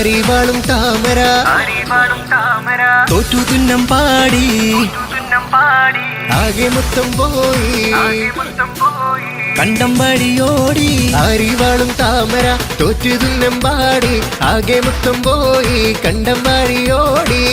ആരിവാളും താമര തോറ്റു തുന്നം പാടി ആകെ മൊത്തം പോയി കണ്ടം വഴിയോടി ആരിവാളും താമര തോറ്റു തുന്നം പാടി ആകെ മൊത്തം പോയി കണ്ടം വഴിയോടി